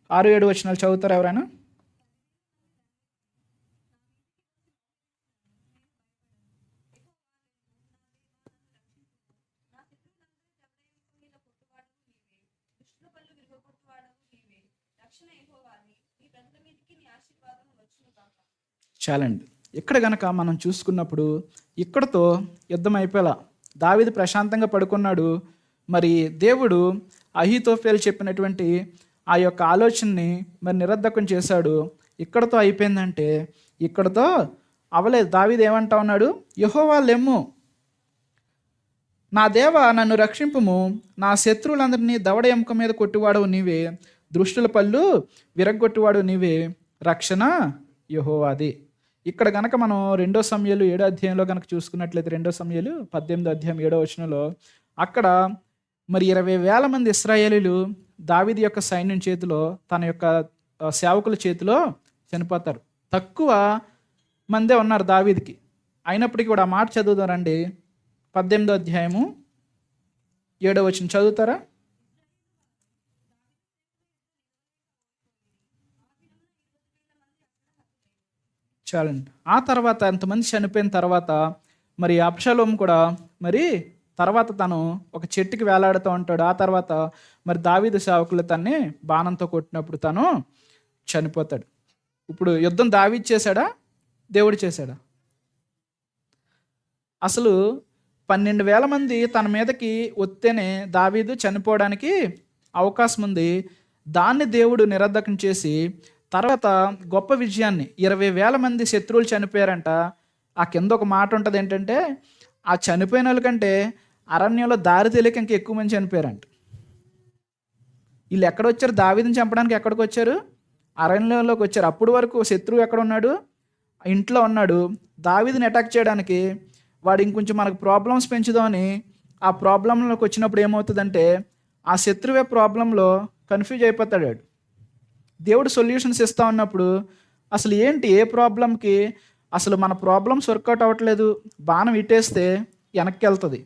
6-7 వచనాలు చదువుతారు ఎవరైనా? చాలండి. ఇక్కడ గనక మనం చూసుకున్నప్పుడు ఇక్కడతో యుద్ధం అయిపోయేలా దావీదు ప్రశాంతంగా పడుకున్నాడు. మరి దేవుడు అహీతోపెలు చెప్పినటువంటి ఆ యొక్క ఆలోచనని మరి నిరర్ధకం చేశాడు. ఇక్కడతో అయిపోయిందంటే ఇక్కడతో అవలేదు. దావీదు ఏమంటా ఉన్నాడు? యెహోవా లెమ్ము, నా దేవా నన్ను రక్షింపుము, నా శత్రువులందరినీ దవడ ఎముక మీద కొట్టివాడవు నీవే, దృష్టుల పళ్ళు విరగ్గొట్టివాడు నీవే, రక్షణ యెహోవాది. ఇక్కడ కనుక మనం 2 సమూయేలు 7వ అధ్యాయంలో కనుక చూసుకున్నట్లయితే 2 సమూయేలు 18వ అధ్యాయం 7వ వచనంలో అక్కడ మరి 20,000 మంది ఇశ్రాయేలీలు దావీదు యొక్క సైన్యం చేతిలో తన యొక్క సేవకుల చేతిలో చనిపోతారు. తక్కువ మందే ఉన్నారు దావీదుకి. అయినప్పటికీ కూడా ఆ మాట చదువుతారండి. 18వ అధ్యాయము 7వ వచనం చదువుతారా? చాలండి. ఆ తర్వాత ఎంతమంది చనిపోయిన తర్వాత మరి అబ్షాలోము కూడా మరి తర్వాత తను ఒక చెట్టుకి వేలాడుతూ ఉంటాడు. ఆ తర్వాత మరి దావీదు సేవకులు తన్ని బాణంతో కొట్టినప్పుడు తను చనిపోతాడు. ఇప్పుడు యుద్ధం దావీదు చేశాడా, దేవుడు చేశాడా? అసలు 12,000 మంది తన మీదకి వస్తేనే దావీదు చనిపోవడానికి అవకాశం ఉంది. దాన్ని దేవుడు నిరర్ధకం చేసి తర్వాత గొప్ప విజయాన్ని 20,000 మంది శత్రువులు చనిపోయారంట. ఆ కింద ఒక మాట ఉంటుంది ఏంటంటే, ఆ చనిపోయిన వాళ్ళ కంటే అరణ్యంలో దారి తెలియక ఇంకా ఎక్కువ మంది చనిపోయారంట. వీళ్ళు ఎక్కడొచ్చారు? దావీదుని చంపడానికి ఎక్కడికి వచ్చారు? అరణ్యంలోకి వచ్చారు. అప్పుడు వరకు శత్రువు ఎక్కడ ఉన్నాడు? ఇంట్లో ఉన్నాడు. దావీదుని అటాక్ చేయడానికి వాడు ఇంకొంచెం మనకు ప్రాబ్లమ్స్ పెంచుదామని ఆ ప్రాబ్లంలోకి వచ్చినప్పుడు ఏమవుతుందంటే, ఆ శత్రువే ప్రాబ్లంలో కన్ఫ్యూజ్ అయిపోతాడు. దేవుడు సొల్యూషన్స్ ఇస్తా ఉన్నప్పుడు అసలు ఏంటి, ఏ ప్రాబ్లంకి అసలు మన ప్రాబ్లమ్స్ వర్కౌట్ అవ్వట్లేదు, బాణం ఇట్టేస్తే వెనక్కి వెళ్తుంది.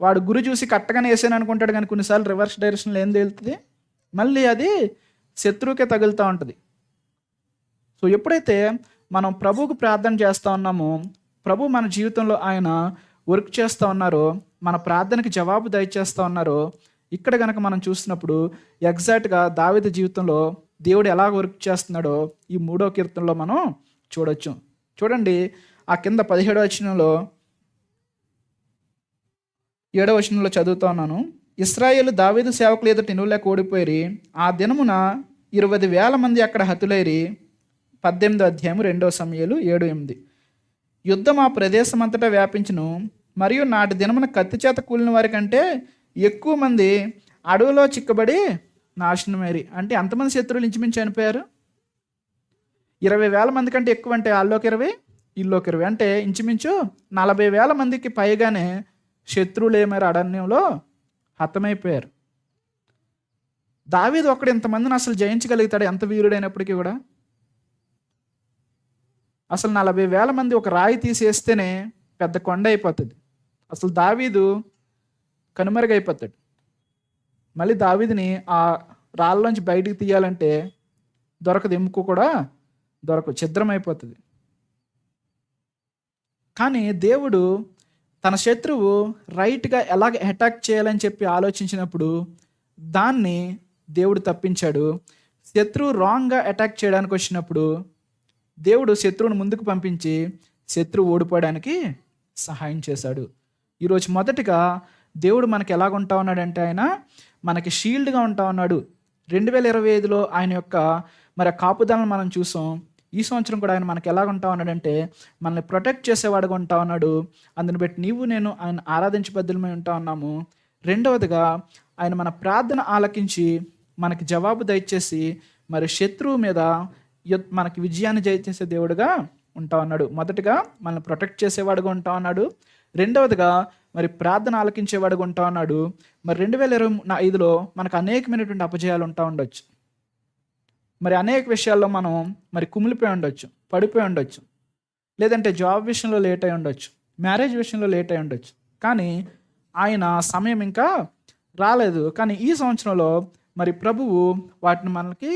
వాడు గురి చూసి కట్టగానే వేసాను అనుకుంటాడు, కానీ కొన్నిసార్లు రివర్స్ డైరెక్షన్లో ఏం తేలుతుంది, మళ్ళీ అది శత్రువుకే తగులుతూ ఉంటుంది. సో ఎప్పుడైతే మనం ప్రభువుకు ప్రార్థన చేస్తూ ఉన్నామో, ప్రభు మన జీవితంలో ఆయన వర్క్ చేస్తూ ఉన్నారో, మన ప్రార్థనకి జవాబు దయచేస్తూ ఉన్నారో, ఇక్కడ కనుక మనం చూసినప్పుడు ఎగ్జాక్ట్గా దావీదు జీవితంలో దేవుడు ఎలా వర్క్ చేస్తున్నాడో ఈ 3వ కీర్తనలో మనం చూడొచ్చు. చూడండి, ఆ కింద 17వ వచనంలో 7వ వచనంలో చదువుతా ఉన్నాను. ఇశ్రాయేలు దావీదు సేవకులు ఎదుట నిలువలేక ఓడిపోయి ఆ దినమున 20,000 మంది అక్కడ హతులైరి. 18వ అధ్యాయం 2వ సమూయేలు 7:8. యుద్ధం ఆ ప్రదేశం అంతటా వ్యాపించును, మరియు నాటి దినమున కత్తి చేత కూలిన వారి కంటే ఎక్కువ మంది అడవిలో చిక్కబడి నాశనమేరి. అంటే అంతమంది శత్రువులు ఇంచుమించు చనిపోయారు. 20,000 మంది కంటే ఎక్కువ అంటే వాళ్ళలోకి 20, వీళ్ళలోకి 20, అంటే ఇంచుమించు 40,000 మందికి పైగానే శత్రువులు ఏమారు అరణ్యంలో హతమైపోయారు. దావీదు ఒక్కడు ఇంతమందిని అసలు జయించగలుగుతాడు, ఎంత వీరుడైనప్పటికీ కూడా? అసలు 40,000 మంది ఒక రాయి తీసేస్తేనే పెద్ద కొండ అయిపోతుంది. అసలు దావీదు కనుమరుగైపోతాడు. మళ్ళీ దావీదుని ఆ రాళ్ళలోంచి బయటికి తీయాలంటే దొరకదు, ఎముక కూడా దొరకదు, ఛిద్రమైపోతుంది. కానీ దేవుడు తన శత్రువు రైట్గా ఎలాగ అటాక్ చేయాలని చెప్పి ఆలోచించినప్పుడు దాన్ని దేవుడు తప్పించాడు. శత్రువు రాంగ్గా అటాక్ చేయడానికి వచ్చినప్పుడు దేవుడు శత్రువుని ముందుకు పంపించి శత్రువు ఓడిపోవడానికి సహాయం చేశాడు. ఈరోజు మొదటిగా దేవుడు మనకి ఎలాగ ఉంటా ఉన్నాడంటే, ఆయన మనకి షీల్డ్గా ఉంటా ఉన్నాడు. 2025లో ఆయన యొక్క మరి కాపుదలను మనం చూసాం. ఈ సంవత్సరం కూడా ఆయన మనకి ఎలాగ ఉంటా ఉన్నాడంటే, మనల్ని ప్రొటెక్ట్ చేసేవాడుగా ఉంటా ఉన్నాడు. అందుని బట్టి నీవు నేను ఆయన ఆరాధించబద్ధులమై ఉంటా ఉన్నాము. రెండవదిగా ఆయన మన ప్రార్థన ఆలకించి మనకి జవాబు దయచేసి మరి శత్రువు మీద మనకి విజయాన్ని జయించేసే దేవుడుగా ఉంటా ఉన్నాడు. మొదటిగా మనల్ని ప్రొటెక్ట్ చేసేవాడుగా ఉంటా ఉన్నాడు. రెండవదిగా మరి ప్రార్థన ఆలకించేవాడుగా ఉంటా ఉన్నాడు. మరి 2025లో మనకు అనేకమైనటువంటి అపజయాలు ఉంటా ఉండొచ్చు. మరి అనేక విషయాల్లో మనం మరి కుమిలిపోయి ఉండొచ్చు, పడిపోయి ఉండొచ్చు, లేదంటే జాబ్ విషయంలో లేట్ అయి ఉండొచ్చు, మ్యారేజ్ విషయంలో లేట్ అయి ఉండొచ్చు. కానీ ఆయన సమయం ఇంకా రాలేదు. కానీ ఈ సంవత్సరంలో మరి ప్రభువు వాటిని మనకి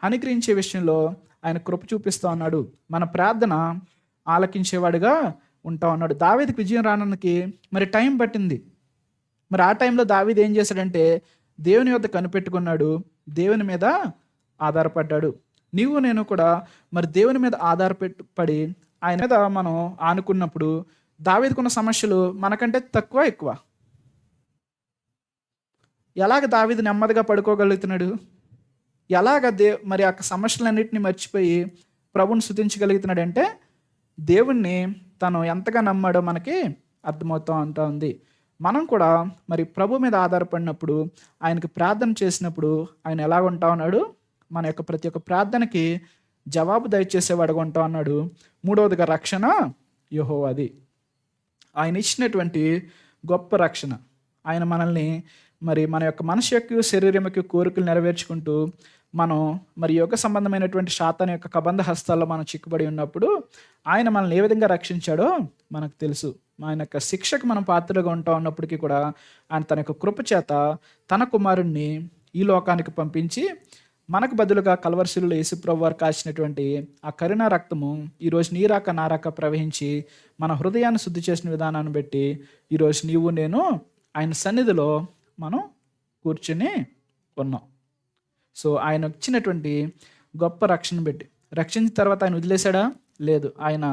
అనుగ్రహించే విషయంలో ఆయన కృప చూపిస్తూ ఉన్నాడు. మన ప్రార్థన ఆలకించేవాడుగా ఉంటా ఉన్నాడు. దావీదుకి విజయం రావడానికి మరి టైం పట్టింది. మరి ఆ టైంలో దావీదు ఏం చేశాడంటే, దేవుని యొద్ద కనిపెట్టుకున్నాడు, దేవుని మీద ఆధారపడ్డాడు. నీవు నేను కూడా మరి దేవుని మీద ఆధారపడి ఆయన మీద మనం ఆనుకున్నప్పుడు దావీదుకున్న సమస్యలు మనకంటే తక్కువ ఎక్కువ? ఎలాగ దావీదు నెమ్మదిగా పడుకోగలుగుతున్నాడు? ఎలాగ మరి ఆ సమస్యలన్నింటినీ మర్చిపోయి ప్రభుని స్తుతించగలుగుతున్నాడు అంటే, దేవుణ్ణి తను ఎంతగా నమ్మాడో మనకి అర్థమవుతూ ఉంటా ఉంది. మనం కూడా మరి ప్రభు మీద ఆధారపడినప్పుడు, ఆయనకి ప్రార్థన చేసినప్పుడు ఆయన ఎలా ఉంటా ఉన్నాడు? మన యొక్క ప్రతి ఒక్క ప్రార్థనకి జవాబు దయచేసేవాడుగా ఉంటా ఉన్నాడు. మూడవదిగా రక్షణ యెహోవాది. ఆయన ఇచ్చినటువంటి గొప్ప రక్షణ. ఆయన మనల్ని మరి మన యొక్క మనసు యొక్క శరీరం యొక్క కోరికలు నెరవేర్చుకుంటూ మనం మరి యోగ సంబంధమైనటువంటి శాతాన్ యొక్క కబంధ హస్తాల్లో మనం చిక్కుబడి ఉన్నప్పుడు ఆయన మనల్ని ఏ విధంగా రక్షించాడో మనకు తెలుసు. ఆయన యొక్క శిక్షకు మనం పాత్రగా ఉంటా ఉన్నప్పటికీ కూడా ఆయన తన యొక్క కృప చేత తన కుమారుణ్ణి ఈ లోకానికి పంపించి మనకు బదులుగా కల్వరి శిలువలో యేసుప్రభు వారు కాచినటువంటి ఆ కరుణ రక్తము ఈరోజు నీ రాక నా రాక ప్రవహించి మన హృదయాన్ని శుద్ధి చేసిన విధానాన్ని బట్టి ఈరోజు నీవు నేను ఆయన సన్నిధిలో మనం కూర్చుని ఉన్నాం. సో ఆయన ఇచ్చినటువంటి గొప్ప రక్షణ పెట్టి రక్షించిన తర్వాత ఆయన వదిలేశాడా? లేదు. ఆయన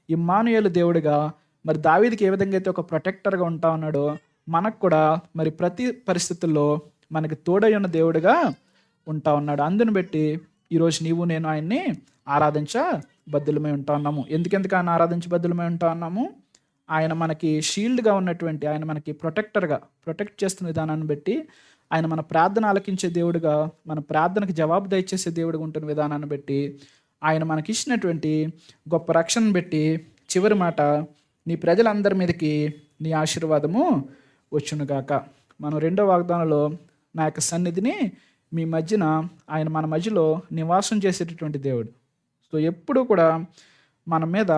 ఇమ్మానుయేలు దేవుడిగా మరి దావీదుకి ఏ విధంగా అయితే ఒక ప్రొటెక్టర్గా ఉంటా ఉన్నాడో మనకు కూడా మరి ప్రతి పరిస్థితుల్లో మనకి తోడై ఉన్న దేవుడిగా ఉంటా ఉన్నాడు. అందుని బట్టి ఈరోజు నీవు నేను ఆయన్ని ఆరాధించబద్దులమై ఉంటా ఉన్నాము. ఎందుకెందుకు ఆయన ఆరాధించబద్దులమై ఉంటా ఉన్నాము? ఆయన మనకి షీల్డ్గా ఉన్నటువంటి, ఆయన మనకి ప్రొటెక్టర్గా ప్రొటెక్ట్ చేస్తున్న విధానాన్ని బట్టి, ఆయన మన ప్రార్థన ఆలకించే దేవుడిగా, మన ప్రార్థనకు జవాబు దయచేసే దేవుడిగా ఉంటున్న విధానాన్ని బట్టి, ఆయన మనకి ఇచ్చినటువంటి గొప్ప రక్షణను బట్టి చివరి మాట, నీ ప్రజలందరి మీదకి నీ ఆశీర్వాదము వచ్చునుగాక. మనం రెండో వాగ్దానంలో నా యొక్క సన్నిధిని మీ మధ్యన, ఆయన మన మధ్యలో నివాసం చేసేటటువంటి దేవుడు. సో ఎప్పుడూ కూడా మన మీద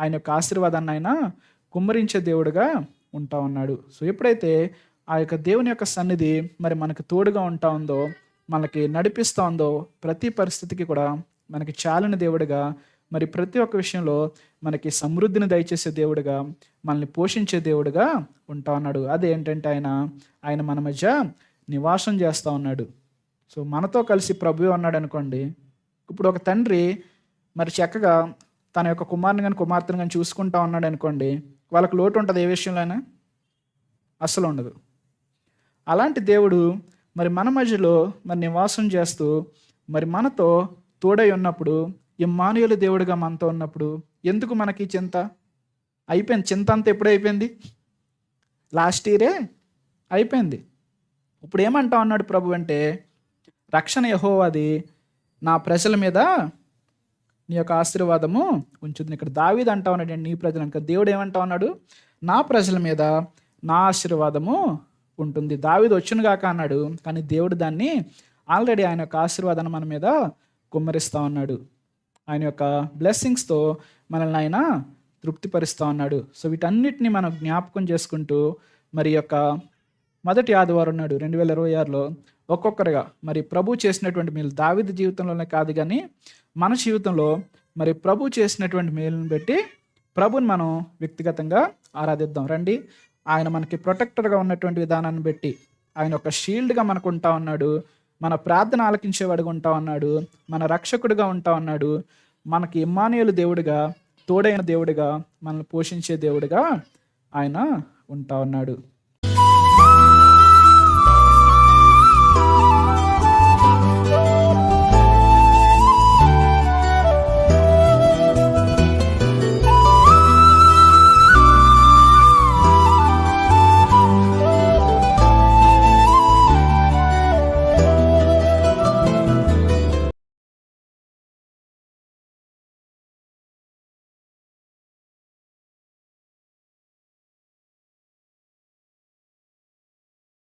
ఆయన యొక్క ఆశీర్వాదాన్ని ఆయన కుమ్మరించే దేవుడుగా ఉంటా ఉన్నాడు. సో ఎప్పుడైతే ఆ యొక్క దేవుని యొక్క సన్నిధి మరి మనకు తోడుగా ఉంటా ఉందో, మనకి నడిపిస్తూ ఉందో, ప్రతి పరిస్థితికి కూడా మనకి చాలిన దేవుడుగా, మరి ప్రతి ఒక్క విషయంలో మనకి సమృద్ధిని దయచేసే దేవుడుగా, మనల్ని పోషించే దేవుడుగా ఉంటా ఉన్నాడు. అదేంటంటే ఆయన మన మధ్య నివాసం చేస్తూ ఉన్నాడు. సో మనతో కలిసి ప్రభువే ఉన్నాడు అనుకోండి. ఇప్పుడు ఒక తండ్రి మరి చక్కగా తన యొక్క కుమారుని కానీ కుమార్తెను కానీ చూసుకుంటా ఉన్నాడు అనుకోండి, వాళ్ళకి లోటు ఉంటుంది ఏ విషయంలో అయినా? అస్సలు ఉండదు. అలాంటి దేవుడు మరి మన మధ్యలో మరి నివాసం చేస్తూ మరి మనతో తోడై ఉన్నప్పుడు, ఇమ్మానుయేలు దేవుడిగా మనతో ఉన్నప్పుడు ఎందుకు మనకి చింత? అయిపోయింది. చింత అంతా ఎప్పుడు అయిపోయింది? లాస్ట్ ఇయరే అయిపోయింది. ఇప్పుడు ఏమంటా ఉన్నాడు ప్రభు అంటే, రక్షణ యెహోవాది, నా ప్రజల మీద నీ యొక్క ఆశీర్వాదము ఉంచుతుంది. ఇక్కడ దావీదు అంటా ఉన్నాడు, నీ ప్రజలు అనుక. దేవుడు ఏమంటా ఉన్నాడు? నా ప్రజల మీద నా ఆశీర్వాదము ఉంటుంది. దావీదు వచ్చునుగాక అన్నాడు, కానీ దేవుడు దాన్ని ఆల్రెడీ ఆయన యొక్క ఆశీర్వాదాన్ని మన మీద కుమ్మరిస్తూ ఉన్నాడు. ఆయన యొక్క బ్లెస్సింగ్స్తో మనల్ని ఆయన తృప్తిపరుస్తూ ఉన్నాడు. సో వీటన్నిటిని మనం జ్ఞాపకం చేసుకుంటూ మరి యొక్క మొదటి ఆదివారం నాడు 2026లో ఒక్కొక్కరుగా మరి ప్రభు చేసినటువంటి మేలు, దావీదు జీవితంలోనే కాదు కానీ మన జీవితంలో మరి ప్రభు చేసినటువంటి మేలుని బట్టి ప్రభుని మనం వ్యక్తిగతంగా ఆరాధిద్దాం. రండి, ఆయన మనకి ప్రొటెక్టర్గా ఉన్నటువంటి విధానాన్ని బట్టి ఆయన ఒక షీల్డ్గా మనకు ఉంటా ఉన్నాడు, మన ప్రార్థన ఆలకించేవాడుగా ఉంటా ఉన్నాడు, మన రక్షకుడిగా ఉంటా ఉన్నాడు, మనకి ఇమ్మానుయేలు దేవుడిగా, తోడైన దేవుడిగా, మనల్ని పోషించే దేవుడిగా ఆయన ఉంటా ఉన్నాడు.